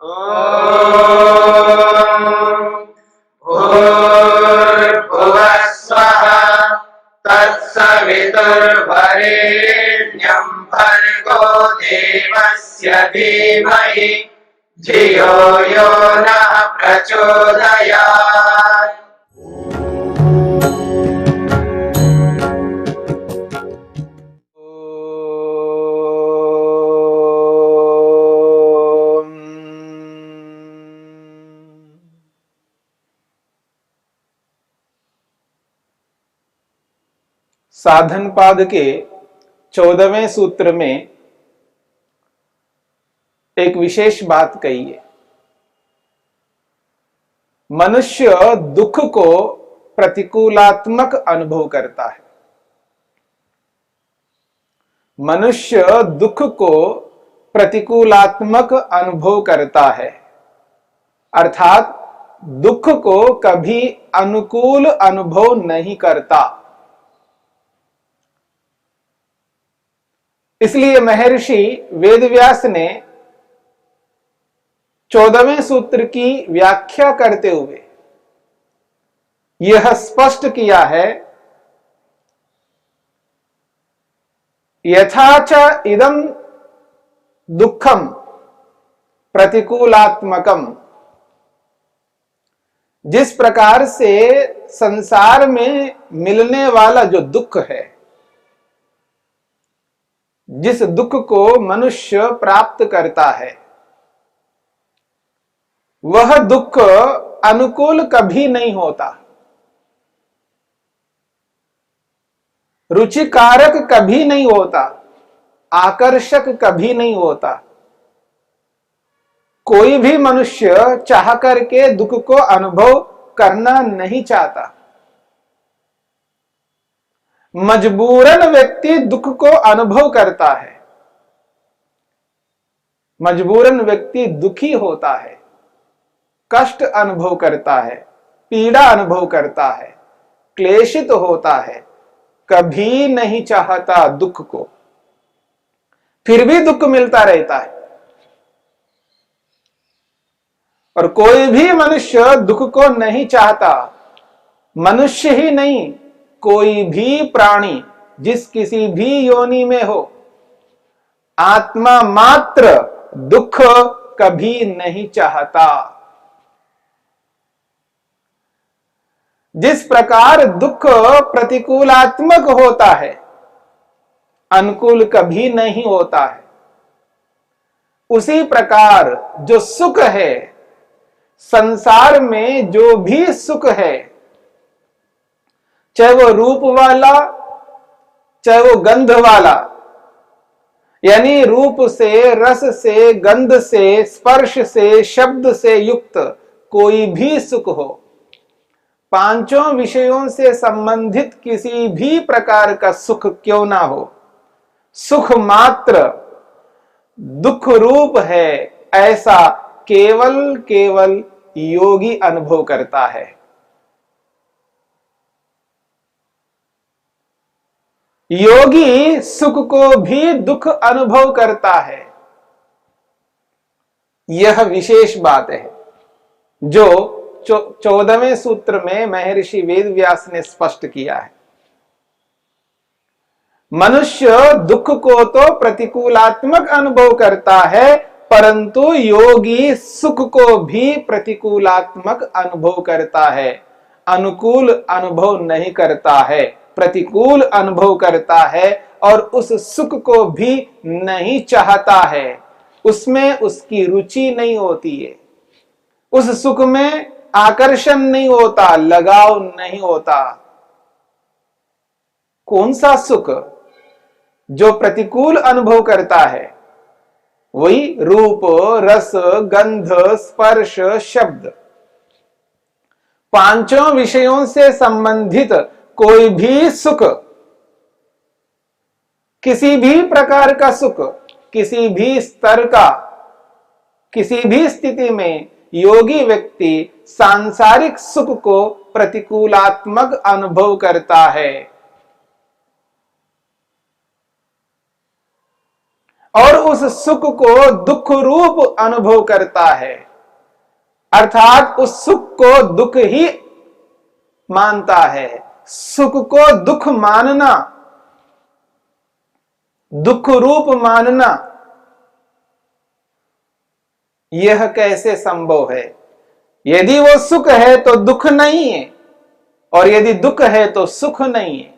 भूर्भुवः स्वः तत्सवितुर्वरेण्यं भर्गो देवस्य धीमहि धियो यो नः प्रचोदयात्। साधन पाद के 14वें सूत्र में एक विशेष बात कही है। मनुष्य दुख को प्रतिकूलात्मक अनुभव करता है। मनुष्य दुख को प्रतिकूलात्मक अनुभव करता है, अर्थात दुख को कभी अनुकूल अनुभव नहीं करता। इसलिए महर्षि वेदव्यास ने 14वें सूत्र की व्याख्या करते हुए यह स्पष्ट किया है, यथा च इदं दुःखम प्रतिकूलात्मकम। जिस प्रकार से संसार में मिलने वाला जो दुख है, जिस दुख को मनुष्य प्राप्त करता है, वह दुख अनुकूल कभी नहीं होता, रुचिकारक कभी नहीं होता, आकर्षक कभी नहीं होता। कोई भी मनुष्य चाह करके दुख को अनुभव करना नहीं चाहता। मजबूरन व्यक्ति दुख को अनुभव करता है, मजबूरन व्यक्ति दुखी होता है, कष्ट अनुभव करता है, पीड़ा अनुभव करता है, क्लेशित होता है, कभी नहीं चाहता दुख को, फिर भी दुख मिलता रहता है। और कोई भी मनुष्य दुख को नहीं चाहता। मनुष्य ही नहीं, कोई भी प्राणी जिस किसी भी योनि में हो, आत्मा मात्र दुख कभी नहीं चाहता। जिस प्रकार दुख प्रतिकूलात्मक होता है, अनुकूल कभी नहीं होता है, उसी प्रकार जो सुख है, संसार में जो भी सुख है, चाहे वो रूप वाला, चाहे वो गंध वाला, यानी रूप से, रस से, गंध से, स्पर्श से, शब्द से युक्त कोई भी सुख हो, पांचों विषयों से संबंधित किसी भी प्रकार का सुख क्यों ना हो, सुख मात्र दुख रूप है, ऐसा केवल केवल योगी अनुभव करता है। योगी सुख को भी दुख अनुभव करता है। यह विशेष बात है जो 14वें सूत्र में महर्षि वेदव्यास ने स्पष्ट किया है। मनुष्य दुख को तो प्रतिकूलात्मक अनुभव करता है, परंतु योगी सुख को भी प्रतिकूलात्मक अनुभव करता है, अनुकूल अनुभव नहीं करता है, प्रतिकूल अनुभव करता है, और उस सुख को भी नहीं चाहता है। उसमें उसकी रुचि नहीं होती है, उस सुख में आकर्षण नहीं होता, लगाव नहीं होता। कौन सा सुख? जो प्रतिकूल अनुभव करता है, वही रूप, रस, गंध, स्पर्श, शब्द, पांचों विषयों से संबंधित कोई भी सुख, किसी भी प्रकार का सुख, किसी भी स्तर का, किसी भी स्थिति में योगी व्यक्ति सांसारिक सुख को प्रतिकूलात्मक अनुभव करता है। और उस सुख को दुख रूप अनुभव करता है, अर्थात उस सुख को दुख ही मानता है। सुख को दुख मानना, दुख रूप मानना, यह कैसे संभव है? यदि वो सुख है तो दुख नहीं है, और यदि दुख है तो सुख नहीं है।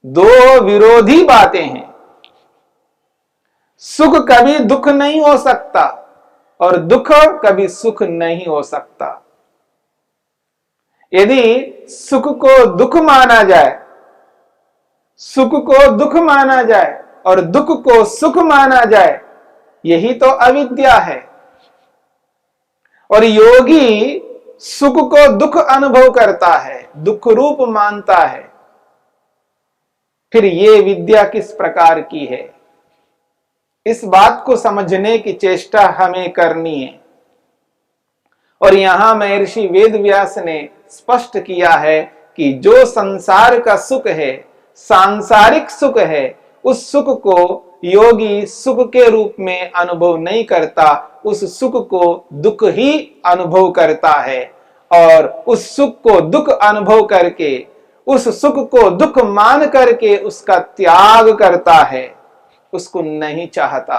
दो विरोधी बातें हैं। सुख कभी दुख नहीं हो सकता और दुख कभी सुख नहीं हो सकता। यदि सुख को दुख माना जाए, सुख को दुख माना जाए और दुख को सुख माना जाए, यही तो अविद्या है। और योगी सुख को दुख अनुभव करता है, दुख रूप मानता है। फिर ये विद्या किस प्रकार की है? इस बात को समझने की चेष्टा हमें करनी है। और यहां महर्षि वेदव्यास ने स्पष्ट किया है कि जो संसार का सुख है, सांसारिक सुख है, उस सुख को योगी सुख के रूप में अनुभव नहीं करता, उस सुख को दुख ही अनुभव करता है। और उस सुख को दुख अनुभव करके, उस सुख को दुख मान करके उसका त्याग करता है, उसको नहीं चाहता,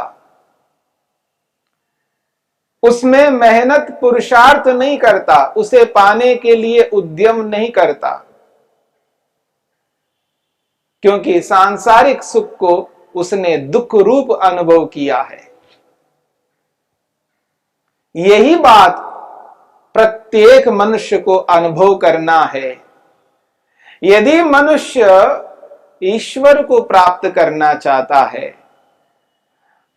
उसमें मेहनत पुरुषार्थ नहीं करता, उसे पाने के लिए उद्यम नहीं करता, क्योंकि सांसारिक सुख को उसने दुख रूप अनुभव किया है। यही बात प्रत्येक मनुष्य को अनुभव करना है। यदि मनुष्य ईश्वर को प्राप्त करना चाहता है,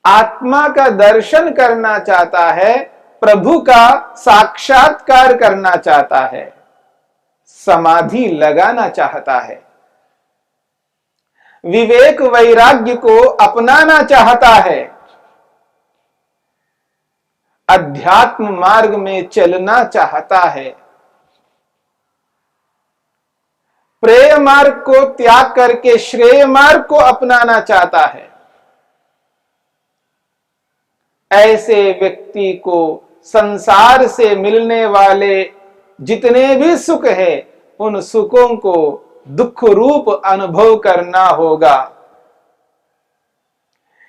आत्मा का दर्शन करना चाहता है, प्रभु का साक्षात्कार करना चाहता है, समाधि लगाना चाहता है, विवेक वैराग्य को अपनाना चाहता है, अध्यात्म मार्ग में चलना चाहता है, प्रेय मार्ग को त्याग करके श्रेय मार्ग को अपनाना चाहता है, ऐसे व्यक्ति को संसार से मिलने वाले जितने भी सुख है, उन सुखों को दुख रूप अनुभव करना होगा।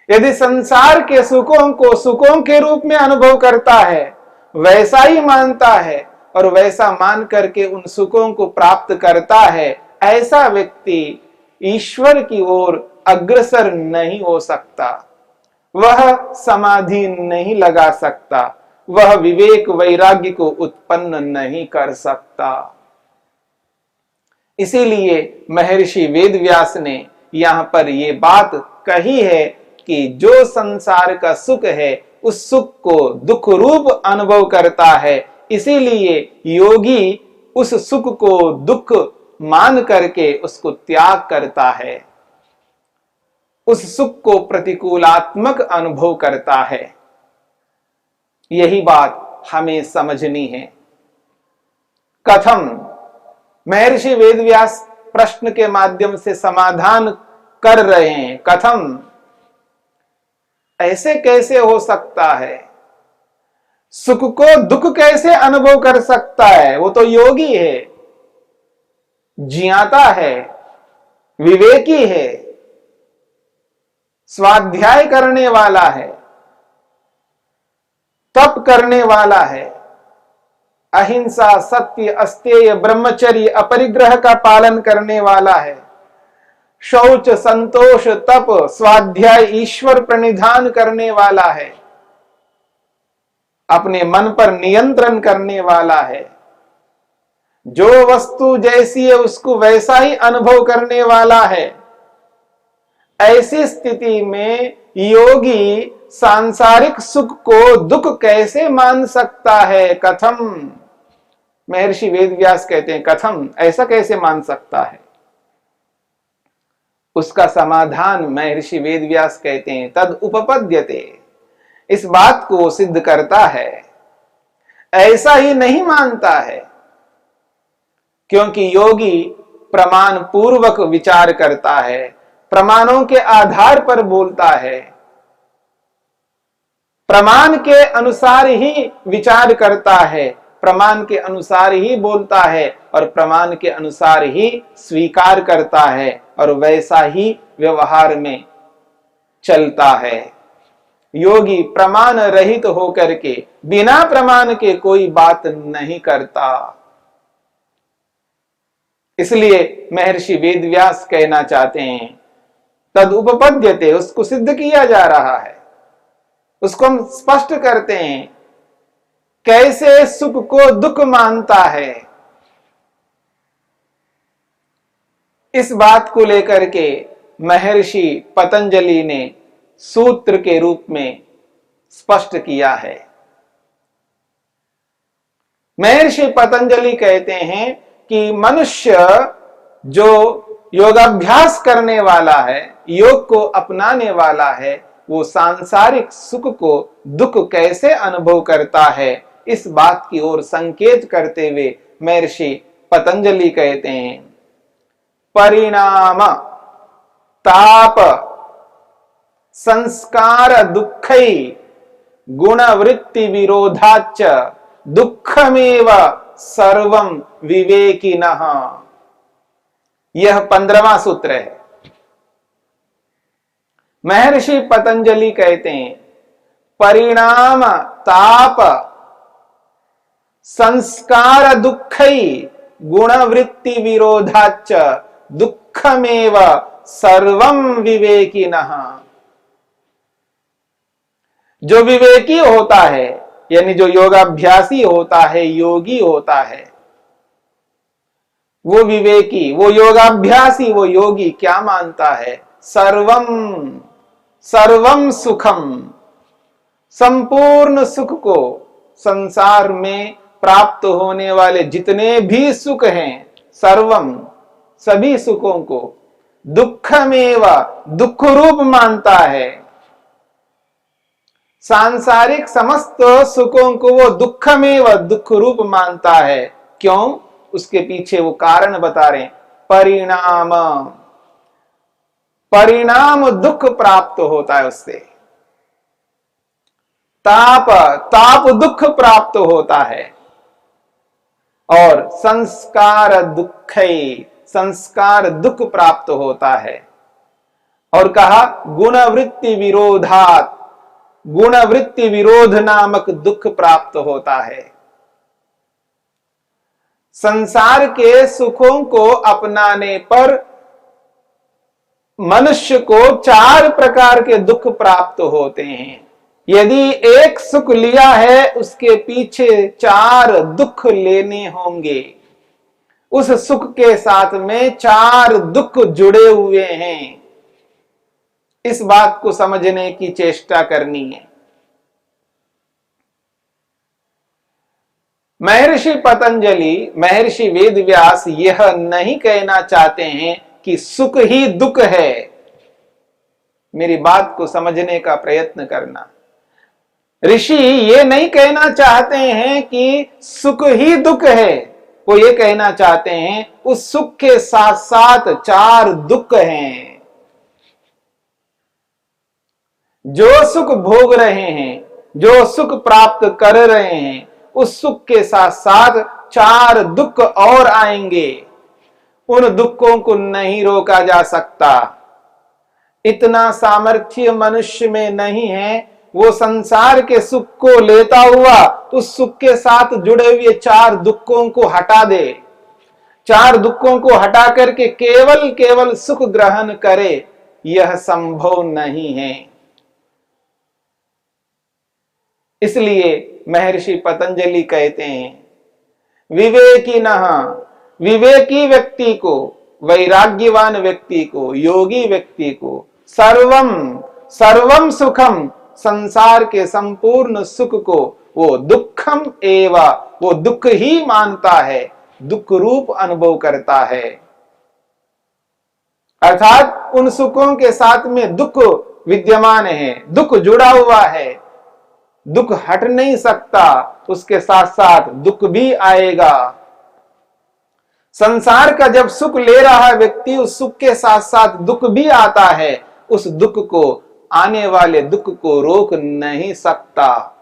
यदि संसार के सुखों को सुखों के रूप में अनुभव करता है, वैसा ही मानता है और वैसा मान करके उन सुखों को प्राप्त करता है, ऐसा व्यक्ति ईश्वर की ओर अग्रसर नहीं हो सकता, वह समाधि नहीं लगा सकता, वह विवेक वैराग्य को उत्पन्न नहीं कर सकता। इसीलिए महर्षि वेदव्यास ने यहां पर यह बात कही है कि जो संसार का सुख है, उस सुख को दुख रूप अनुभव करता है। इसीलिए योगी उस सुख को दुख मान करके उसको त्याग करता है, उस सुख को प्रतिकूलात्मक अनुभव करता है। यही बात हमें समझनी है। कथम, महर्षि वेदव्यास प्रश्न के माध्यम से समाधान कर रहे हैं। कथम, ऐसे कैसे हो सकता है? सुख को दुख कैसे अनुभव कर सकता है? वो तो योगी है, ज्ञाता है, विवेकी है, स्वाध्याय करने वाला है, तप करने वाला है, अहिंसा, सत्य, अस्तेय, ब्रह्मचर्य, अपरिग्रह का पालन करने वाला है, शौच, संतोष, तप, स्वाध्याय, ईश्वर प्रणिधान करने वाला है, अपने मन पर नियंत्रण करने वाला है, जो वस्तु जैसी है उसको वैसा ही अनुभव करने वाला है। ऐसी स्थिति में योगी सांसारिक सुख को दुख कैसे मान सकता है? कथम, महर्षि वेदव्यास कहते हैं कथम, ऐसा कैसे मान सकता है? उसका समाधान महर्षि वेदव्यास कहते हैं तद उपपद्यते, इस बात को सिद्ध करता है। ऐसा ही नहीं मानता है, क्योंकि योगी प्रमाण पूर्वक विचार करता है, प्रमाणों के आधार पर बोलता है। प्रमाण के अनुसार ही विचार करता है, प्रमाण के अनुसार ही बोलता है और प्रमाण के अनुसार ही स्वीकार करता है और वैसा ही व्यवहार में चलता है। योगी प्रमाण रहित होकर के बिना प्रमाण के कोई बात नहीं करता। इसलिए महर्षि वेदव्यास कहना चाहते हैं तद उपपद्यते, उसको सिद्ध किया जा रहा है, उसको हम स्पष्ट करते हैं कैसे सुख को दुख मानता है। इस बात को लेकर के महर्षि पतंजलि ने सूत्र के रूप में स्पष्ट किया है। महर्षि पतंजलि कहते हैं कि मनुष्य जो योगाभ्यास करने वाला है, योग को अपनाने वाला है, वो सांसारिक सुख को दुख कैसे अनुभव करता है, इस बात की ओर संकेत करते हुए महर्षि पतंजलि कहते हैं परिणाम ताप संस्कार दुःखै गुणवृत्ति विरोधाच्च दुःखमेव सर्वं विवेकिनः। यह 15वां सूत्र है। महर्षि पतंजलि कहते हैं परिणाम ताप संस्कार दुःखै गुणवृत्ति विरोधाच्च दुःखमेव सर्वं विवेकिनः। जो विवेकी होता है यानी जो योगाभ्यासी होता है, योगी होता है, वो विवेकी, वो योगाभ्यासी, वो योगी क्या मानता है? सर्वम सर्वम सुखम, संपूर्ण सुख को, संसार में प्राप्त होने वाले जितने भी सुख हैं, सर्वम सभी सुखों को दुःखमेव दुख रूप मानता है। सांसारिक समस्त सुखों को वो दुःखमेव दुख रूप मानता है। क्यों? उसके पीछे वो कारण बता रहे हैं। परिणाम, परिणाम दुख प्राप्त होता है उससे। ताप, ताप दुख प्राप्त होता है। और संस्कार दुःखै, संस्कार दुख प्राप्त होता है। और कहा गुणवृत्ति विरोधात, गुणवृत्ति विरोध नामक दुख प्राप्त होता है। संसार के सुखों को अपनाने पर मनुष्य को 4 प्रकार के दुख प्राप्त होते हैं। यदि एक सुख लिया है, उसके पीछे 4 दुख लेने होंगे। उस सुख के साथ में 4 दुख जुड़े हुए हैं। इस बात को समझने की चेष्टा करनी है। महर्षि पतंजलि, महर्षि वेदव्यास यह नहीं कहना चाहते हैं कि सुख ही दुख है। मेरी बात को समझने का प्रयत्न करना। ऋषि ये नहीं कहना चाहते हैं कि सुख ही दुख है। वो ये कहना चाहते हैं उस सुख के साथ साथ 4 दुख हैं। जो सुख भोग रहे हैं, जो सुख प्राप्त कर रहे हैं, उस सुख के साथ साथ 4 दुख और आएंगे। उन दुखों को नहीं रोका जा सकता। इतना सामर्थ्य मनुष्य में नहीं है वो संसार के सुख को लेता हुआ उस सुख के साथ जुड़े हुए 4 दुखों को हटा दे। 4 दुखों को हटा करके केवल केवल सुख ग्रहण करे, यह संभव नहीं है। इसलिए महर्षि पतंजलि कहते हैं विवेकिनः, विवेकी व्यक्ति को, वैराग्यवान व्यक्ति को, योगी व्यक्ति को सर्वम सर्वम सुखम, संसार के संपूर्ण सुख को वो दुखम एव, वो दुख ही मानता है, दुख रूप अनुभव करता है। अर्थात उन सुखों के साथ में दुख विद्यमान है, दुख जुड़ा हुआ है, दुख हट नहीं सकता, उसके साथ साथ दुख भी आएगा। संसार का जब सुख ले रहा व्यक्ति, उस सुख के साथ साथ दुख भी आता है। उस दुख को आने वाले दुख को रोक नहीं सकता।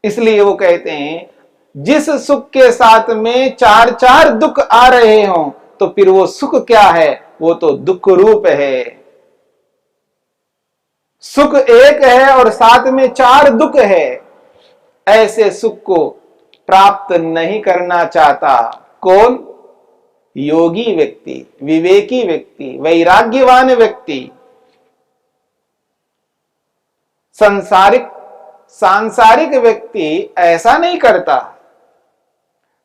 इसलिए वो कहते हैं जिस सुख के साथ में चार चार दुख आ रहे हों तो फिर वो सुख क्या है, वो तो दुख रूप है। सुख एक है और साथ में चार दुख है, ऐसे सुख को प्राप्त नहीं करना चाहता। कौन? योगी व्यक्ति, विवेकी व्यक्ति, वैराग्यवान व्यक्ति। सांसारिक व्यक्ति ऐसा नहीं करता।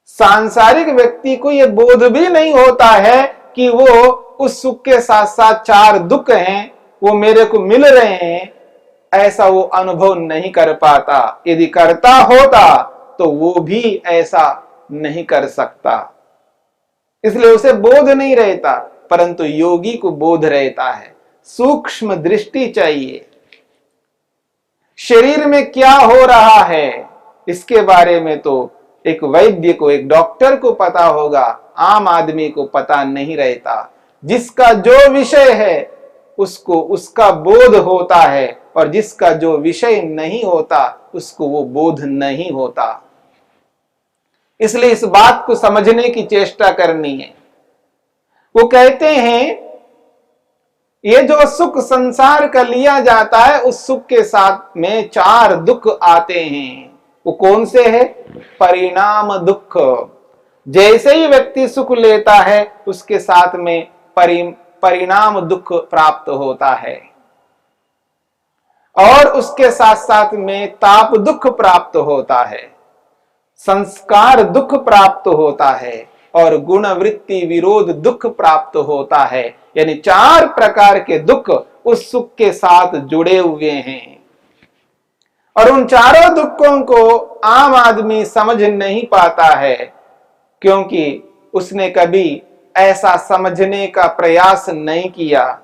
सांसारिक व्यक्ति को यह बोध भी नहीं होता है कि वो उस सुख के साथ साथ चार दुख हैं, वो मेरे को मिल रहे हैं, ऐसा वो अनुभव नहीं कर पाता। यदि करता होता तो वो भी ऐसा नहीं कर सकता, इसलिए उसे बोध नहीं रहता। परंतु योगी को बोध रहता है, सूक्ष्म दृष्टि चाहिए। शरीर में क्या हो रहा है इसके बारे में तो एक वैद्य को, एक डॉक्टर को पता होगा, आम आदमी को पता नहीं रहता। जिसका जो विषय है उसको उसका बोध होता है, और जिसका जो विषय नहीं होता उसको वो बोध नहीं होता। इसलिए इस बात को समझने की चेष्टा करनी है। वो कहते हैं ये जो सुख संसार का लिया जाता है, उस सुख के साथ में चार दुख आते हैं। वो कौन से है? परिणाम दुख। जैसे ही व्यक्ति सुख लेता है उसके साथ में परिणाम दुख प्राप्त होता है, और उसके साथ साथ में ताप दुख प्राप्त होता है, संस्कार दुख प्राप्त होता है, और गुण वृत्ति विरोध दुख प्राप्त होता है। यानी चार प्रकार के दुख उस सुख के साथ जुड़े हुए हैं, और उन चारों दुखों को आम आदमी समझ नहीं पाता है, क्योंकि उसने कभी ऐसा समझने का प्रयास नहीं किया।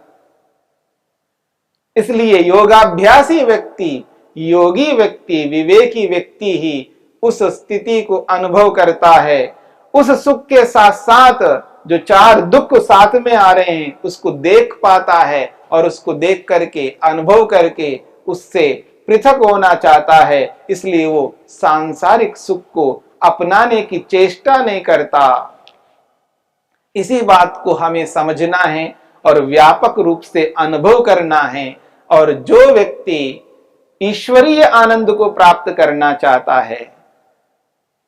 इसलिए योगाभ्यासी व्यक्ति, योगी व्यक्ति, विवेकी व्यक्ति ही उस स्थिति को अनुभव करता है। उस सुख के साथ साथ जो चार दुख साथ में आ रहे हैं उसको देख पाता है, और उसको देख करके, अनुभव करके उससे पृथक होना चाहता है। इसलिए वो सांसारिक सुख को अपनाने की चेष्टा नहीं करता। इसी बात को हमें समझना है और व्यापक रूप से अनुभव करना है। और जो व्यक्ति ईश्वरीय आनंद को प्राप्त करना चाहता है,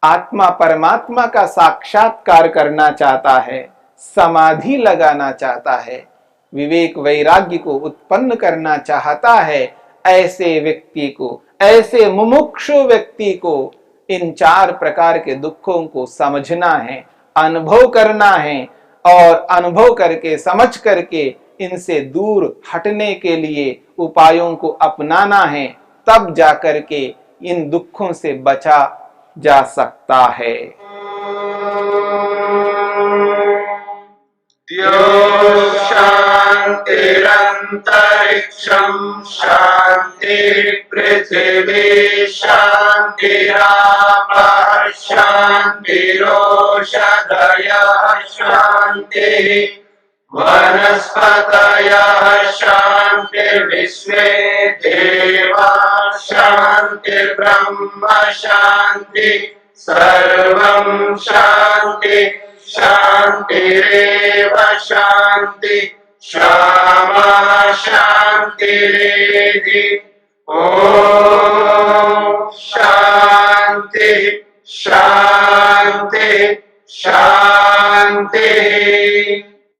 आत्मा परमात्मा का साक्षात्कार करना चाहता है, समाधि लगाना चाहता है, विवेक वैराग्य को उत्पन्न करना चाहता है, ऐसे व्यक्ति को, ऐसे मुमुक्षु व्यक्ति को इन चार प्रकार के दुखों को समझना है, अनुभव करना है, और अनुभव करके, समझ करके इनसे दूर हटने के लिए उपायों को अपनाना है। तब जाकर के इन दुखों से बचा जा सकता है। शांतिरंतरिक्षं शांति पृथिवी शांतिरापः शांतिरोषधयः शांति वनस्पतयः शांतिर्विश्वे देवाः शांतिर्ब्रह्म शांति सर्वं शांति शांतिरेव शांति क्षमा शांतिरेधि। ओम शांति शांति शांति।